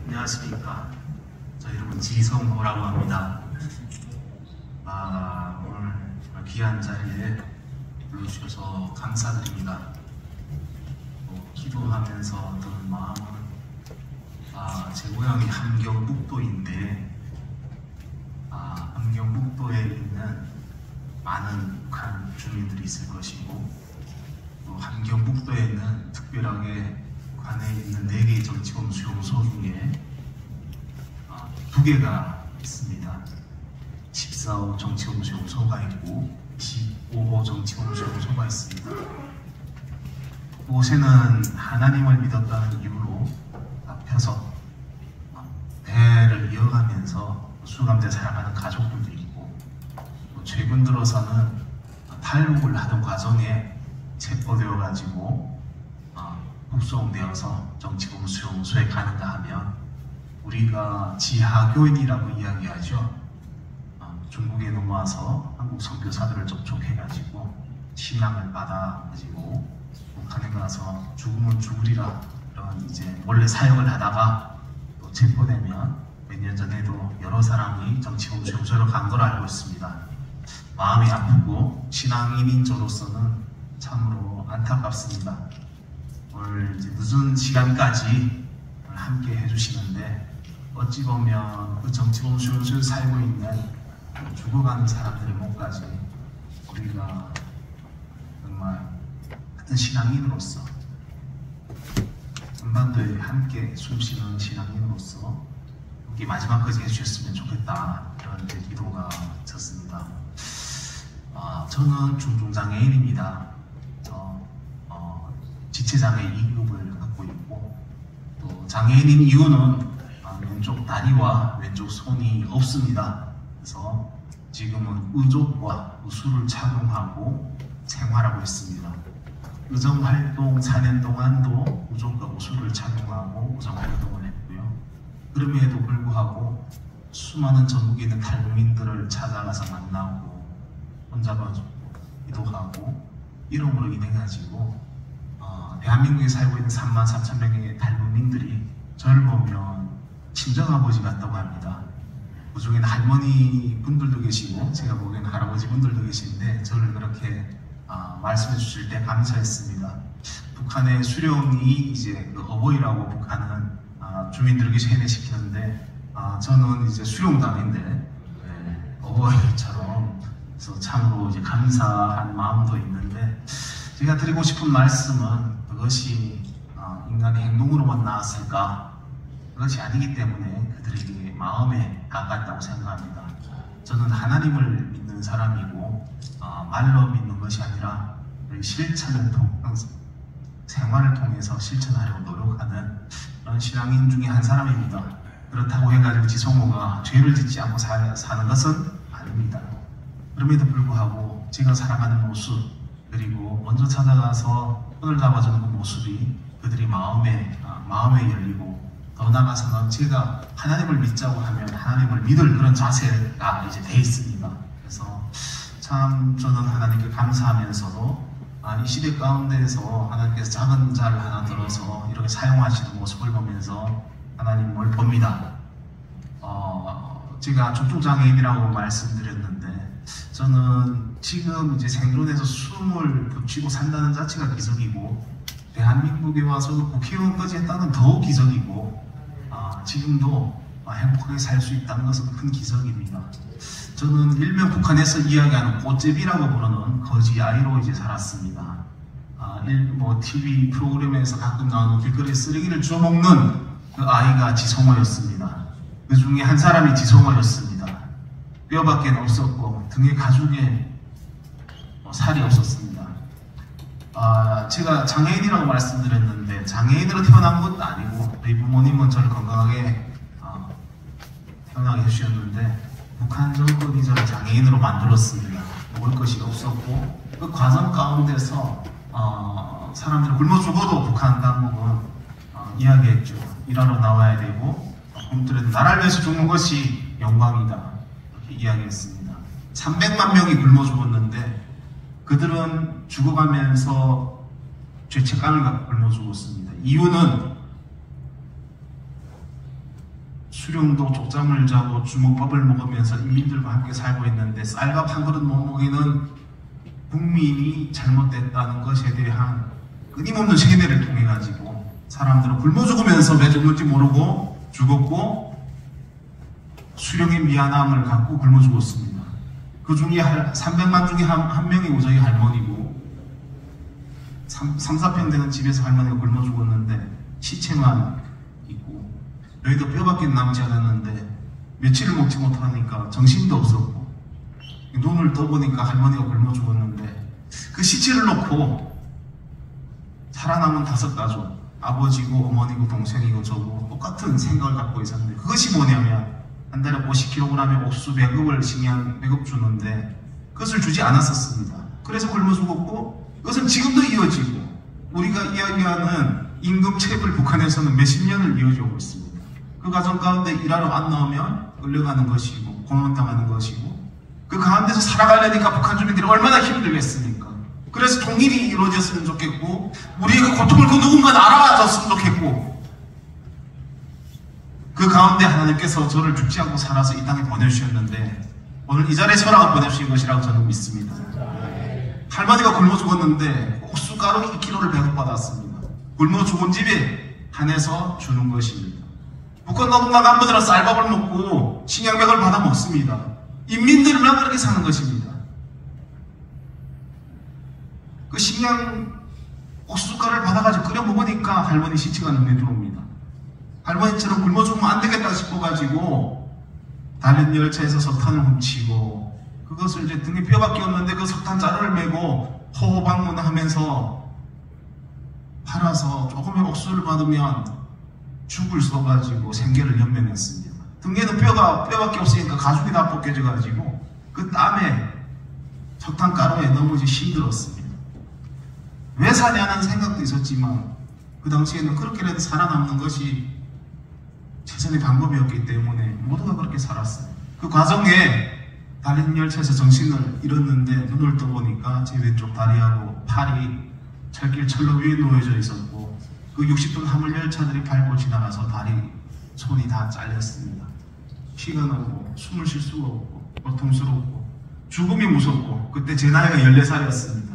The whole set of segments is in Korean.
안녕하십니까. 저 이름은 지성호라고 합니다. 오늘 귀한 자리에 불러주셔서 감사드립니다. 기도하면서 드는 마음은 제 고향이 함경북도인데 함경북도에 있는 많은 북한 주민들이 있을 것이고 또 함경북도에는 특별하게 북한에 있는 4개의 정치범 수용소 중에 2개가 있습니다. 14호 정치범 수용소가 있고 15호 정치범 수용소가 있습니다. 그곳에는 하나님을 믿었다는 이유로 앞에서 배를 이어가면서 수감돼 살아가는 가족들도 있고 또 최근 들어서는 탈북을 하던 과정에 체포되어 가지고 북송되어서 정치범 수용소에 가는가 하면 우리가 지하교인이라고 이야기하죠. 중국에 넘어와서 한국 선교사들을 접촉해가지고 신앙을 받아가지고 북한에 가서 죽으면 죽으리라 이런 이제 원래 사역을 하다가 또 체포되면 몇 년 전에도 여러 사람이 정치범 수용소로 간 걸 알고 있습니다. 마음이 아프고 신앙인인 저로서는 참으로 안타깝습니다. 오늘 이제 늦은 시간까지 함께 해주시는데 어찌 보면 그 정치범 수용소에 살고 있는 죽어가는 사람들의 목까지 우리가 정말 같은 신앙인으로서 한반도에 함께 숨쉬는 신앙인으로서 여기 마지막까지 해주셨으면 좋겠다 이런 기도가 졌습니다. 저는 중증장애인입니다. 지체장애 2급을 갖고 있고 또 장애인인 이유는 왼쪽 다리와 왼쪽 손이 없습니다. 그래서 지금은 의족과 의수를 착용하고 생활하고 있습니다. 의정활동 4년 동안도 의족과 의수를 착용하고 의정활동을 했고요. 그럼에도 불구하고 수많은 전국에 있는 탈북민들을 찾아가서 만나고 혼자 봐주고 기도하고 이름으로 인해가지고 대한민국에 살고 있는 33,000명의 탈북민들이 저를 보면 친정아버지 같다고 합니다. 그 중에는 할머니 분들도 계시고 제가 보기에는 할아버지 분들도 계신데 저를 그렇게 말씀해 주실 때 감사했습니다. 북한의 수령이 이제 그 어버이라고 북한은 주민들에게 세뇌시키는데 저는 이제 수령당인데 어버이처럼 그래서 참으로 이제 감사한 마음도 있는데 제가 드리고 싶은 말씀은 그것이 인간의 행동으로만 나왔을까? 그것이 아니기 때문에 그들에게 마음에 가깝다고 생각합니다. 저는 하나님을 믿는 사람이고 말로 믿는 것이 아니라 실천을 생활을 통해서 실천하려고 노력하는 그런 신앙인 중에 한 사람입니다. 그렇다고 해가지고 지성호가 죄를 짓지 않고 사는 것은 아닙니다. 그럼에도 불구하고 제가 살아가는 모습 그리고 먼저 찾아가서 손을 잡아주는 그 모습이 그들이 마음에 열리고 더 나아가서는 제가 하나님을 믿자고 하면 하나님을 믿을 그런 자세가 이제 돼 있습니다. 그래서 참 저는 하나님께 감사하면서도 이 시대 가운데에서 하나님께서 작은 자를 하나 들어서 이렇게 사용하시는 모습을 보면서 하나님을 봅니다. 제가 중증장애인이라고 말씀드렸는데 저는 지금 이제 생존에서 숨을 붙이고 산다는 자체가 기적이고 대한민국에 와서 국회의원까지 했다는 더욱 기적이고 지금도 행복하게 살 수 있다는 것은 큰 기적입니다. 저는 일명 북한에서 이야기하는 꽃제비라고 부르는 거지 아이로 이제 살았습니다. TV 프로그램에서 가끔 나오는 길거리에 쓰레기를 주워먹는 그 아이가 지성호였습니다. 그 중에 한 사람이 지성호였습니다. 뼈밖에 없었고 등에 가죽에 살이 없었습니다. 제가 장애인이라고 말씀드렸는데 장애인으로 태어난 것도 아니고 저희 부모님은 저를 건강하게 태어나게 해주셨는데 북한 정권이 저를 장애인으로 만들었습니다. 먹을 것이 없었고 그 과정 가운데서 사람들이 굶어 죽어도 북한 당국은 이야기했죠. 일하러 나와야 되고 굶더라도 나라를 위해서 죽는 것이 영광이다 이렇게 이야기했습니다. 300만 명이 굶어 죽었는데 그들은 죽어가면서 죄책감을 갖고 굶어 죽었습니다. 이유는 수령도 쪽잠을 자고 주먹밥을 먹으면서 인민들과 함께 살고 있는데 쌀밥 한 그릇 못 먹이는 국민이 잘못됐다는 것에 대한 끊임없는 세뇌를 통해 가지고 사람들은 굶어 죽으면서 왜 죽는지 모르고 죽었고 수령의 미안함을 갖고 굶어 죽었습니다. 그 중에 300만 중에 한 명이 저희 할머니고 3, 4평 되는 집에서 할머니가 굶어 죽었는데 시체만 있고 여기도 뼈밖에 남지 않았는데 며칠을 먹지 못하니까 정신도 없었고 눈을 떠보니까 할머니가 굶어 죽었는데 그 시체를 놓고 살아남은 5가족 아버지고 어머니고 동생이고 저고 똑같은 생각을 갖고 있었는데 그것이 뭐냐면 한 달에 50kg의 옥수수 배급을 식량 배급 주는데 그것을 주지 않았었습니다. 그래서 굶어 죽었고 그것은 지금도 이어지고 우리가 이야기하는 임금체불 북한에서는 몇십 년을 이어지고 있습니다. 그 과정 가운데 일하러 안 나오면 끌려가는 것이고 고문당하는 것이고 그 가운데서 살아가려니까 북한 주민들이 얼마나 힘들겠습니까? 그래서 통일이 이루어졌으면 좋겠고 우리의 그 고통을 그 누군가 알아줬으면 좋겠고 그 가운데 하나님께서 저를 죽지 않고 살아서 이 땅에 보내주셨는데 오늘 이 자리에 서라가 보내주신 것이라고 저는 믿습니다. 할머니가 굶어 죽었는데 옥수가루 2kg를 배급받았습니다. 굶어 죽은 집에 한해서 주는 것입니다. 북한 노동당 간부들은 쌀밥을 먹고 식량백을 받아 먹습니다. 인민들만 그렇게 사는 것입니다. 그 식량 옥수수가루를 받아가지고 끓여 먹으니까 할머니 시체가 눈에 들어옵니다. 할머니처럼 굶어 죽으면 안 되겠다 싶어가지고 달린 열차에서 석탄을 훔치고 그것을 이제 등에 뼈밖에 없는데 그 석탄 자루를 메고 호호 방문하면서 팔아서 조금의 옥수수를 받으면 죽을 써가지고 생계를 연명했습니다. 등에는 뼈밖에 없으니까 가죽이 다 벗겨져가지고 그 땀에 석탄가루에 너무 힘들었습니다. 왜 사냐는 생각도 있었지만 그 당시에는 그렇게라도 살아남는 것이 최선의 방법이었기 때문에 모두가 그렇게 살았어요. 그 과정에 달린 열차에서 정신을 잃었는데 눈을 떠보니까 제 왼쪽 다리하고 팔이 철길 철로 위에 놓여져 있었고 그 60톤 화물 열차들이 밟고 지나가서 다리, 손이 다 잘렸습니다. 피가 나고 숨을 쉴 수가 없고 고통스럽고 죽음이 무섭고 그때 제 나이가 14살이었습니다.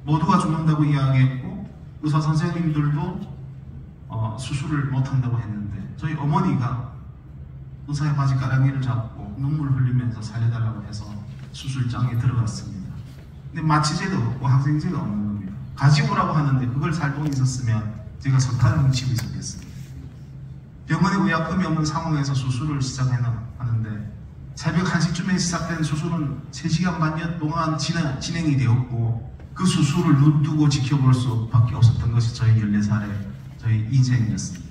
모두가 죽는다고 이야기했고 의사 선생님들도 수술을 못한다고 했는데 저희 어머니가 의사의 바지가랑이를 잡고 눈물을 흘리면서 살려달라고 해서 수술장에 들어갔습니다. 근데 마취제도 없고 항생제가 없는 겁니다. 가지고 오라고 하는데 그걸 살 돈이 있었으면 제가 석탄을 훔치고 있었겠습니다. 병원에 의약품이 없는 상황에서 수술을 시작하는데 새벽 1시쯤에 시작된 수술은 3시간 반여 동안 진행이 되었고 그 수술을 눈뜨고 지켜볼 수밖에 없었던 것이 저희 14살의 저희 인생이었습니다.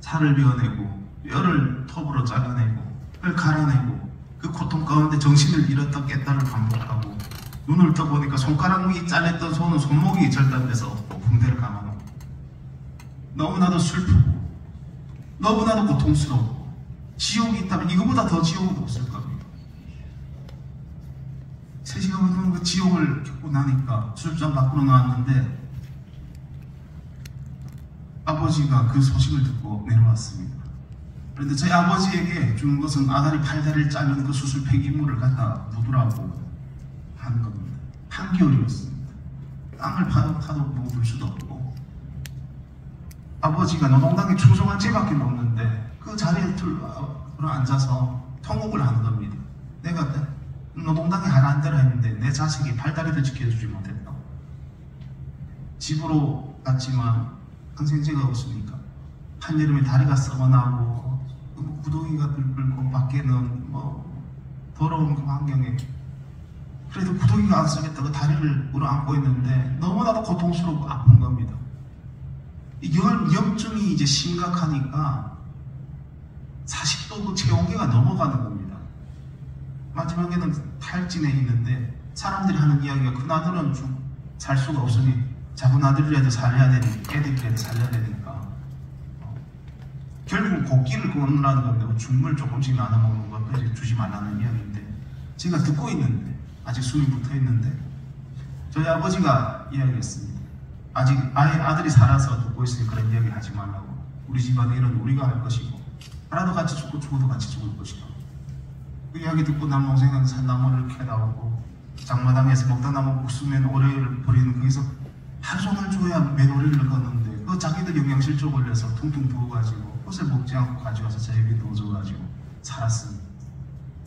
살을 베어내고 뼈를 톱으로 잘라내고 뼈를 갈아내고 그 고통 가운데 정신을 잃었다 깼다를 반복하고 눈을 떠보니까 손가락이 잘렸던 손은 손목이 절단돼서 없고 붕대를 감아놓고 너무나도 슬프고 너무나도 고통스럽고 지옥이 있다면 이거보다 더 지옥은 없을 겁니다. 3시간 동안 그 지옥을 겪고 나니까 수술장 밖으로 나왔는데 아버지가 그 소식을 듣고 내려왔습니다. 그런데 저희 아버지에게 주는 것은 아다리 팔다리를 짜는 그 수술 폐기물을 갖다 묻으라고 하는 겁니다. 한겨울이었습니다. 땅을 파도 묻을 수도 없고 아버지가 노동당에 충성한 죄밖에 없는데 그 자리에 앉아서 통곡을 하는 겁니다. 내가 노동당이 하라는 대로 했는데 내 자식이 팔다리를 지켜주지 못했다고. 집으로 갔지만 항생제가 없으니까 한여름에 다리가 썩어나고 구덩이가 들끓고 밖에는 더러운 그 환경에 그래도 구덩이가 안 썩겠다고 다리를 물어안고 있는데 너무나도 고통스럽고 아픈 겁니다. 염증이 이제 심각하니까 40도 체온계가 넘어가는 겁니다. 마지막에는 탈진해 있는데 사람들이 하는 이야기가 그 아들은 살 수가 없으니 작은 아들이라도 살려야 되니까 애들이라도 살려야 되니까 결국 곡기를 끊으라는 건데 죽물 조금씩 나눠 먹는 것까지 주지 말라는 이야기인데 제가 듣고 있는데 아직 숨이 붙어 있는데 저희 아버지가 이야기했습니다. 아직 아들이 살아서 듣고 있으니 그런 이야기 하지 말라고. 우리 집안의 일은 우리가 할 것이고 하나도 같이 죽고 죽어도 같이 죽을 것이다. 그 이야기 듣고 남동생은 산나물을 캐나오고 장마당에서 먹다 남은 국수면 오래를 버리는 거기서 하루 종일 줘야 맨오리를 걷는데 그 자기들 영양실조 걸려서 퉁퉁 부어가지고 그것을 먹지 않고 가져와서 제 입에 넣어줘가지고 살았습니다.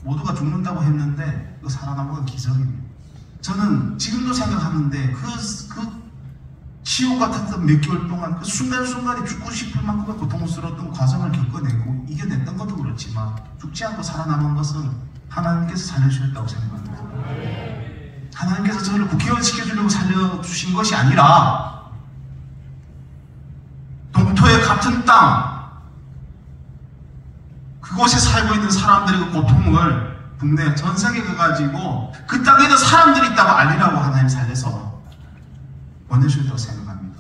모두가 죽는다고 했는데 그 살아남은 건 기적입니다. 저는 지금도 생각하는데 그 지옥 같았던 몇 개월 동안 그 순간순간에 죽고 싶을 만큼의 고통스러웠던 과정을 겪어내고 이겨냈던 것도 그렇지만 죽지 않고 살아남은 것은 하나님께서 살려주셨다고 생각합니다. 하나님께서 저를 국회의원 시켜주려고 살려주신 것이 아니라 동토의 같은 땅 그곳에 살고 있는 사람들의 그 고통을 국내 전 세계에 가가지고 그 땅에도 사람들이 있다고 알리라고 하나님 살려서 보내주셨다고 생각합니다.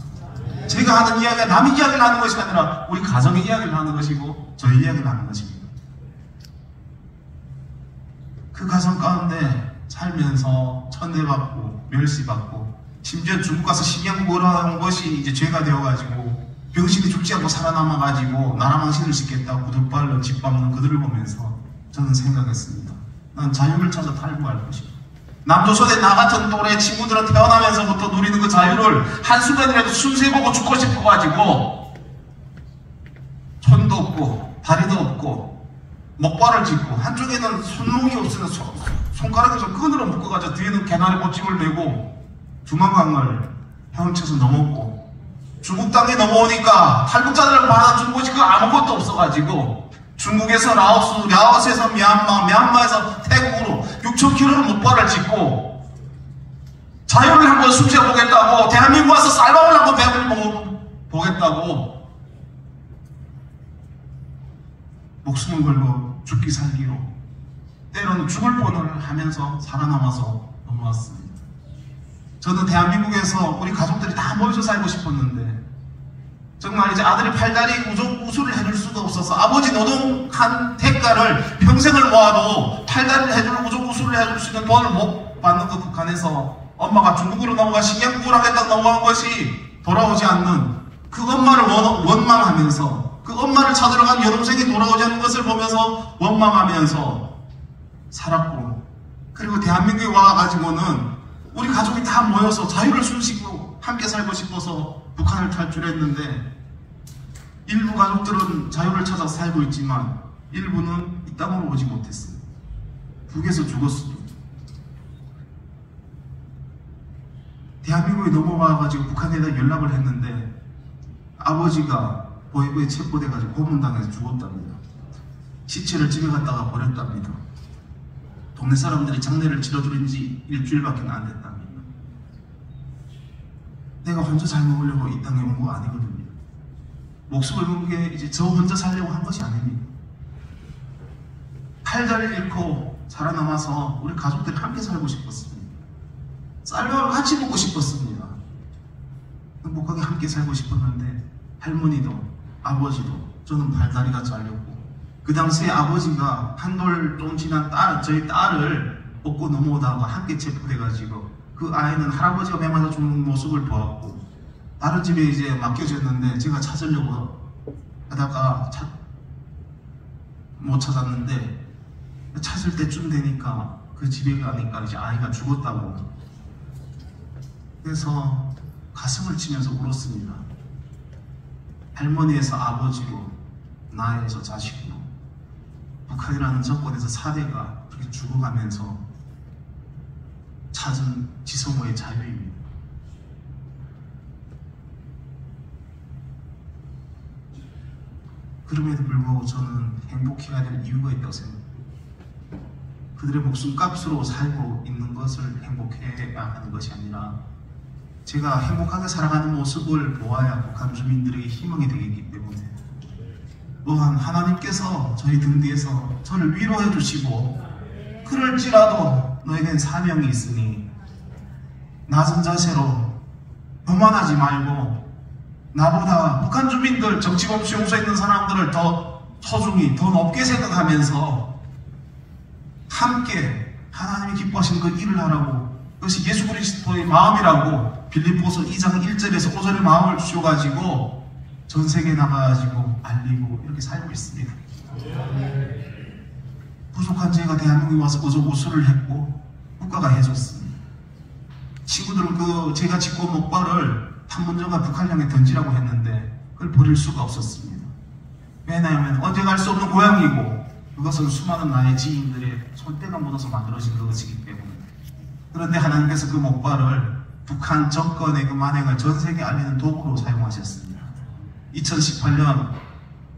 제가 하는 이야기가 남의 이야기를 하는 것이 아니라 우리 가정의 이야기를 하는 것이고 저희 이야기를 하는 것입니다. 그 가정 가운데 살면서 천대받고 멸시받고 심지어 중국 가서 식량고라는 것이 이제 죄가 되어가지고 병신이 죽지 않고 살아남아가지고 나라 망신을 짓겠다고 구둣발로 짓밟는 그들을 보면서 저는 생각했습니다. 난 자유를 찾아 탈구할 것이다. 남조선의 나 같은 또래 친구들은 태어나면서부터 누리는 그 자유를 한순간이라도 숨쉬보고 죽고 싶어가지고 손도 없고 다리도 없고 먹발을 짚고 한쪽에는 손목이 없으면 손가락을 좀 끈으로 묶어가지고 뒤에는 개나리 보침을 메고 두만강을 헤엄쳐서 넘었고 중국 땅에 넘어오니까 탈북자들을 받아준 곳이 그 아무것도 없어가지고 중국에서 라오스, 라오스에서 미얀마, 미얀마에서 태국으로 6,000km를 목발을 짚고 자유를 한번 숨쉬어보겠다고 대한민국 와서 쌀밥을 한번 배워보겠다고 목숨을 걸고 죽기 살기로 때로는 죽을 뻔을 하면서 살아남아서 넘어왔습니다. 저는 대한민국에서 우리 가족들이 다 모여서 살고 싶었는데 정말 이제 아들이 팔다리 우수를 해줄 수도 없어서 아버지 노동한 대가를 평생을 모아도 팔다리를 해줄 우수를 해줄 수 있는 돈을 못 받는 그 북한에서 엄마가 중국으로 넘어가 식량국을 하겠다고 넘어간 것이 돌아오지 않는 그 엄마를 원망하면서 그 엄마를 찾으러 간 여동생이 돌아오지 않는 것을 보면서 원망하면서 살았고 그리고 대한민국에 와가지고는 우리 가족이 다 모여서 자유를 숨쉬고 함께 살고 싶어서 북한을 탈출했는데 일부 가족들은 자유를 찾아 살고 있지만 일부는 이 땅으로 오지 못했어요. 북에서 죽었어요. 대한민국에 넘어와가지고 북한에다 연락을 했는데 아버지가 보위부에 체포돼가지고 고문당해서 죽었답니다. 시체를 집에 갔다가 버렸답니다. 동네 사람들이 장례를 치러주는 지 일주일밖에 안 됐답니다. 내가 혼자 잘 먹으려고 이 땅에 온 거 아니거든요. 목숨을 건 게 이제 저 혼자 살려고 한 것이 아닙니다. 팔다리를 잃고 살아남아서 우리 가족들이 함께 살고 싶었습니다. 쌀밥을 같이 먹고 싶었습니다. 행복하게 함께 살고 싶었는데 할머니도 아버지도 저는 팔다리가 잘렸고 그 당시에 아버지가 한돌 좀 지난 저희 딸을 업고 넘어오다가 함께 체포돼가지고 그 아이는 할아버지가 매 맞아 죽는 모습을 보았고 다른 집에 이제 맡겨졌는데 제가 찾으려고 하다가 못 찾았는데 찾을 때쯤 되니까 그 집에 가니까 이제 아이가 죽었다고 그래서 가슴을 치면서 울었습니다. 할머니에서 아버지로 나에서 자식으로 북한이라는 정권에서 사대가 그렇게 죽어가면서 찾은 지성호의 자유입니다. 그럼에도 불구하고 저는 행복해야 될 이유가 있다고 생각합니다. 그들의 목숨값으로 살고 있는 것을 행복해야 하는 것이 아니라 제가 행복하게 살아가는 모습을 보아야 북한 주민들에게 희망이 되기 때문에 또한 하나님께서 저희 등 뒤에서 저를 위로해 주시고 그럴지라도 너에겐 사명이 있으니 낮은 자세로 교만하지 말고 나보다 북한 주민들 정치범 수용소에 있는 사람들을 더 소중히 더 높게 생각하면서 함께 하나님이 기뻐하시는 그 일을 하라고 그것이 예수 그리스도의 마음이라고 빌립보서 2장 1절에서 5절의 마음을 주셔가지고 전 세계에 나가가지고 알리고 이렇게 살고 있습니다. 부족한 제가 대한민국에 와서 어서 우수를 했고 국가가 해줬습니다. 친구들은 제가 짓고 온 목발을 판문점과 북한령에 던지라고 했는데 그걸 버릴 수가 없었습니다. 왜냐하면 언제 갈 수 없는 고향이고 그것은 수많은 나의 지인들의 손때가 묻어서 만들어진 것이기 때문에. 그런데 하나님께서 그 목발을 북한 정권의 그 만행을 전 세계에 알리는 도구로 사용하셨습니다. 2018년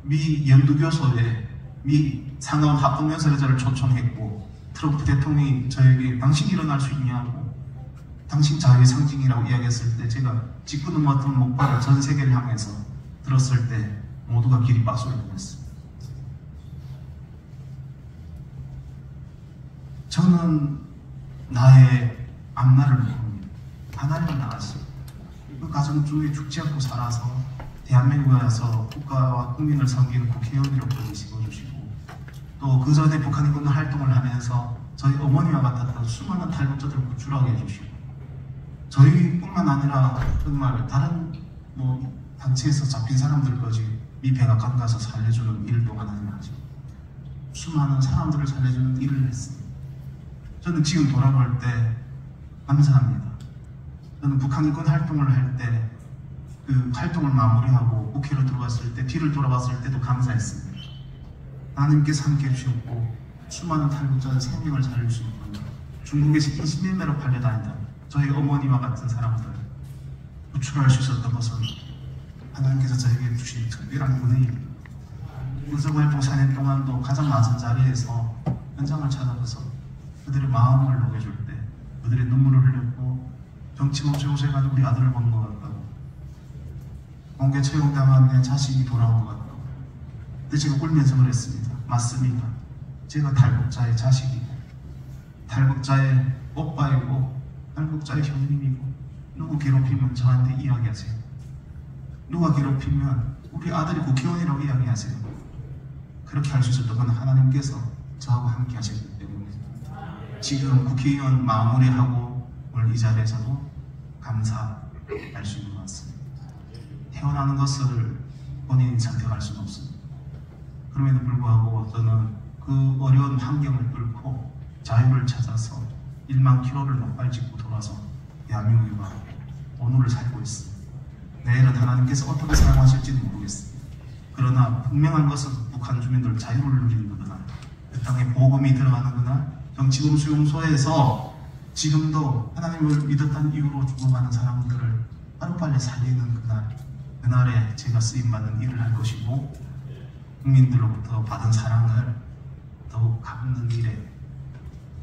미 연두교소에 미 상원 합동연설에 저를 초청했고 트럼프 대통령이 저에게 당신이 일어날 수 있냐고 당신 자유의 상징이라고 이야기했을 때 제가 짓고 넘어왔던 목발을 전 세계를 향해서 들었을 때 모두가 기립박수를 보냈습니다. 저는 나의 앞날을 모릅니다. 하나님은 나가시고 그 가정 중에 죽지 않고 살아서 대한민국에 와서 국가와 국민을 섬기는 국회의원으로까지 찍어주시고 또 그 전에 북한에 있는 활동을 하면서 저희 어머니와 같았던 수많은 탈북자들을 구출하게 해주시고 저희뿐만 아니라 정말 다른 단체에서 잡힌 사람들까지 미 백악관 가서 살려주는 일도 하나님 하시고 수많은 사람들을 살려주는 일을 했습니다. 저는 지금 돌아볼 때 감사합니다. 저는 북한 인권 활동을 할 때 그 활동을 마무리하고 국회로 들어갔을 때 뒤를 돌아봤을 때도 감사했습니다. 하나님께서 함께 해주셨고 수많은 탈북자의 생명을 살려주시고 중국에서 인신매매로 팔려다니다 저희 어머니와 같은 사람들 구출할 수 있었던 것은 하나님께서 저에게 주신 특별한 은혜입니다. 군사고 활동 4년 동안도 가장 낮은 자리에서 현장을 찾아가서 그들의 마음을 녹여줄 때 그들의 눈물을 흘렸고 정치범죄 오셔가지고 우리 아들을 보는 것 같다고 공개 채용당한 내 자식이 돌아온 것 같다고. 근데 제가 울면서 그랬습니다. 맞습니다. 제가 탈북자의 자식이고 탈북자의 오빠이고 탈북자의 형님이고 누구 괴롭히면 저한테 이야기하세요. 누가 괴롭히면 우리 아들이 국회의원이라고 이야기하세요. 그렇게 할 수 있었던 건 하나님께서 저하고 함께 하셨기 때문에 지금 국회의원 마무리하고 오늘 이 자리에서도 감사할 수 있는 것 같습니다. 태어나는 것을 본인이 선택할 수는 없습니다. 그럼에도 불구하고 저는 그 어려운 환경을 뚫고 자유를 찾아서 1만 킬로를 목발 짚고 돌아서 대한민국에 와 오늘을 살고 있습니다. 내일은 하나님께서 어떻게 사용하실지는 모르겠습니다. 그러나 분명한 것은 북한 주민들 자유를 누리는 그날, 그 땅에 복음이 들어가는 그날, 정치범 수용소에서 지금도 하나님을 믿었다는 이유로 죽어가는 사람들을 하루빨리 살리는 그날에 제가 쓰임받는 일을 할 것이고 국민들로부터 받은 사랑을 더욱 갚는 일에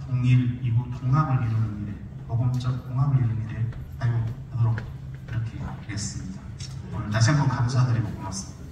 통일 이후 통합을 이루는 일에 복음적 통합을 이루는 일에 사용하도록 이렇게 하겠습니다. 오늘 다시 한번 감사드리고 고맙습니다.